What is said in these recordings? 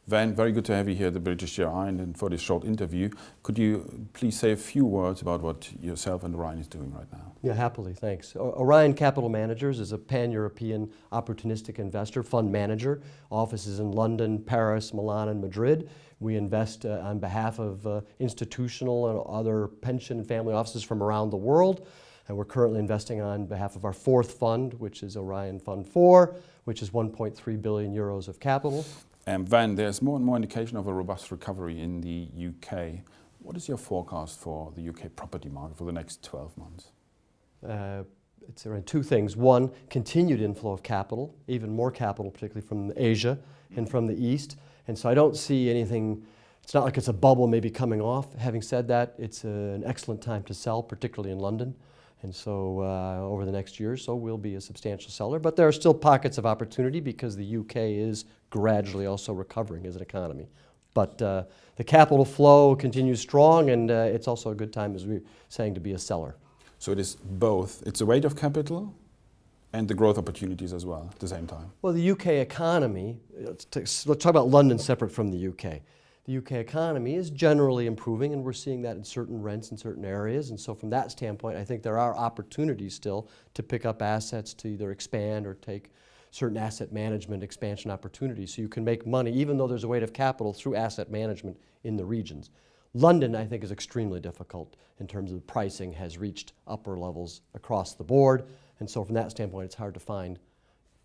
Van, very good to have you here at the British Island and for this short interview. Could you please say a few words about what yourself and Orion is doing right now? Yeah, happily, thanks. Orion Capital Managers is a pan-European opportunistic investor, fund manager. Offices in London, Paris, Milan, and Madrid. We invest on behalf of institutional and other pension and family offices from around the world. And we're currently investing on behalf of our fourth fund, which is Orion Fund 4, which is 1.3 billion euros of capital. Van, there's more and more indication of a robust recovery in the UK. What is your forecast for the UK property market for the next 12 months? It's around two things. One, continued inflow of capital, even more capital, particularly from Asia and from the East. And so I don't see anything, it's not like it's a bubble maybe coming off. Having said that, it's an excellent time to sell, particularly in London. And so over the next year or so, we'll be a substantial seller. But there are still pockets of opportunity because the UK is gradually also recovering as an economy. But the capital flow continues strong, and it's also a good time, as we were saying, to be a seller. So it is both. It's a weight of capital and the growth opportunities as well at the same time. Well, the UK economy, let's talk about London separate from the UK. The UK economy is generally improving, and we're seeing that in certain rents in certain areas. And so from that standpoint, I think there are opportunities still to pick up assets to either expand or take certain asset management expansion opportunities. So you can make money, even though there's a weight of capital, through asset management in the regions. London, I think, is extremely difficult in terms of the pricing has reached upper levels across the board. And so from that standpoint, it's hard to find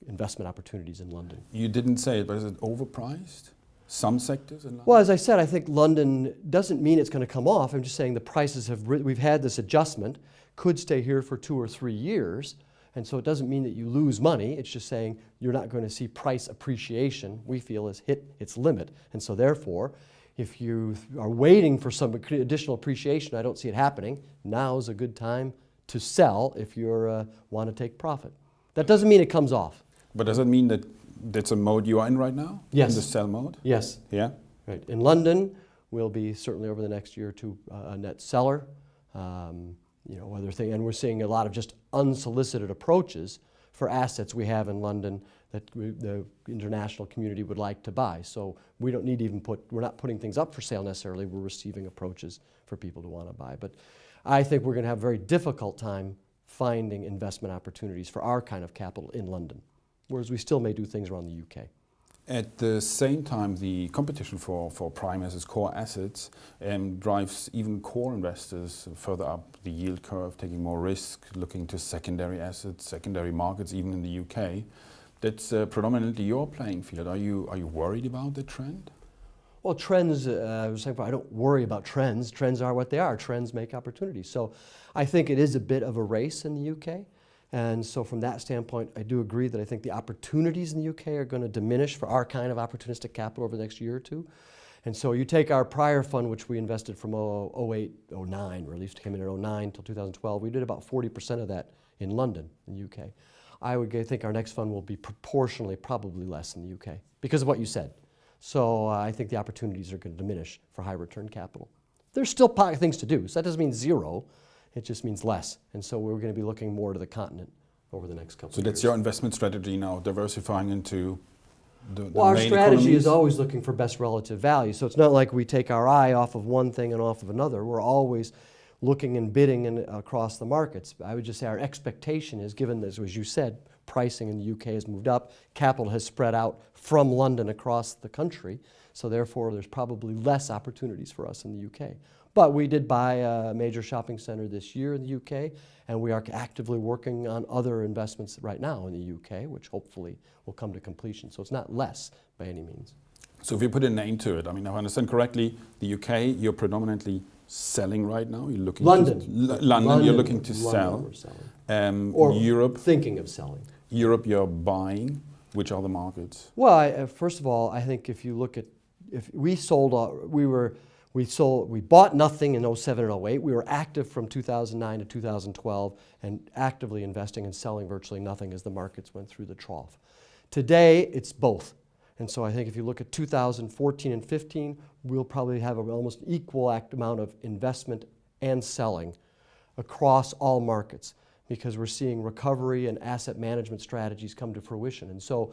investment opportunities in London. You didn't say it, but is it overpriced? Some sectors in London? Well, as I said, I think London doesn't mean it's going to come off. I'm just saying the prices have, we've had this adjustment, could stay here for 2 or 3 years. And so it doesn't mean that you lose money. It's just saying you're not going to see price appreciation, we feel, has hit its limit. And so therefore, if you are waiting for some additional appreciation, I don't see it happening. Now is a good time to sell if you want to take profit. That doesn't mean it comes off. But does that mean that that's a mode you are in right now? Yes. In the sell mode? Yes. Yeah? Right. In London, we'll be certainly over the next year or two a net seller. And we're seeing a lot of just unsolicited approaches for assets we have in London that the international community would like to buy. So we don't need to even we're not putting things up for sale necessarily, we're receiving approaches for people to want to buy. But I think we're going to have a very difficult time finding investment opportunities for our kind of capital in London, whereas we still may do things around the UK. At the same time, the competition for prime assets, core assets, drives even core investors further up the yield curve, taking more risk, looking to secondary assets, secondary markets, even in the UK. That's predominantly your playing field. Are you worried about the trend? Well, trends, I was saying, I don't worry about trends. Trends are what they are. Trends make opportunities. So I think it is a bit of a race in the UK. And so from that standpoint, I do agree that I think the opportunities in the UK are going to diminish for our kind of opportunistic capital over the next year or two. And so you take our prior fund, which we invested from 08, 09, or at least came in at 09 till 2012, we did about 40% of that in London, in the UK. I would think our next fund will be proportionally probably less in the UK because of what you said. So I think the opportunities are going to diminish for high return capital. There's still things to do, so that doesn't mean zero. It just means less. And so we're going to be looking more to the continent over the next couple of years. So that's your investment strategy now, diversifying into the well, our main strategy economies? is always looking for best relative value. So it's not like we take our eye off of one thing and off of another. We're always looking and bidding across the markets. I would just say our expectation is, given this, as you said, pricing in the UK has moved up, capital has spread out from London across the country, so therefore there's probably less opportunities for us in the UK. But we did buy a major shopping center this year in the UK, and we are actively working on other investments right now in the UK, which hopefully will come to completion. So it's not less by any means. So if you put a name to it, I mean, if I understand correctly, the UK, you're predominantly selling right now? You're looking London. London, you're looking to London sell. we're selling. Or Europe, thinking of selling. Europe, you're buying. Which are the markets? Well, first of all, I think if you look at, if we sold, we bought nothing in 07 and 08. We were active from 2009 to 2012 and actively investing and selling virtually nothing as the markets went through the trough. Today, it's both. And so I think if you look at 2014 and 15, we'll probably have an almost equal amount of investment and selling across all markets, because we're seeing recovery and asset management strategies come to fruition. And so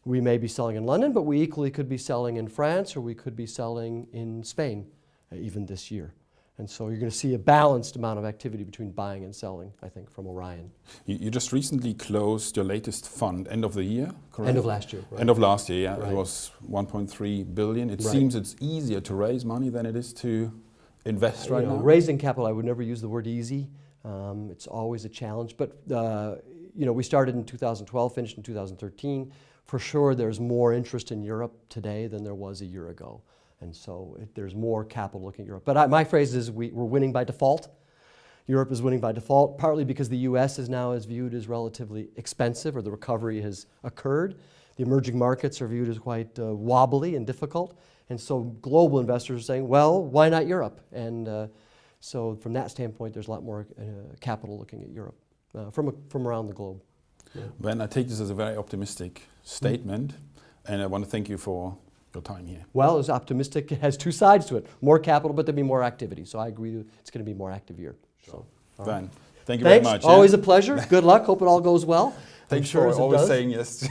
We may be selling in London, but we equally could be selling in France, or we could be selling in Spain even this year. And so you're going to see a balanced amount of activity between buying and selling, I think, from Orion. You just recently closed your latest fund, end of the year, correct? End of last year. Right? End of last year, yeah. Right. It was 1.3 billion. It Right. seems it's easier to raise money than it is to invest right now. Raising capital, I would never use the word easy. It's always a challenge. But we started in 2012, finished in 2013. For sure, there's more interest in Europe today than there was a year ago. And so there's more capital looking at Europe. But my phrase is we're winning by default. Europe is winning by default, partly because the US is now viewed as relatively expensive, or the recovery has occurred. The emerging markets are viewed as quite wobbly and difficult. And so global investors are saying, well, why not Europe? And so from that standpoint, there's a lot more capital looking at Europe from around the globe. Yeah. Ben, I take this as a very optimistic statement, and I want to thank you for your time here. Well, it's optimistic. It has two sides to it. More capital, but there'll be more activity. So I agree it's going to be a more active year. Sure. So, Ben, thank you Thanks. very much. Always a pleasure. Good luck. Hope it all goes well. Thanks I'm sure for as it always does. saying yes.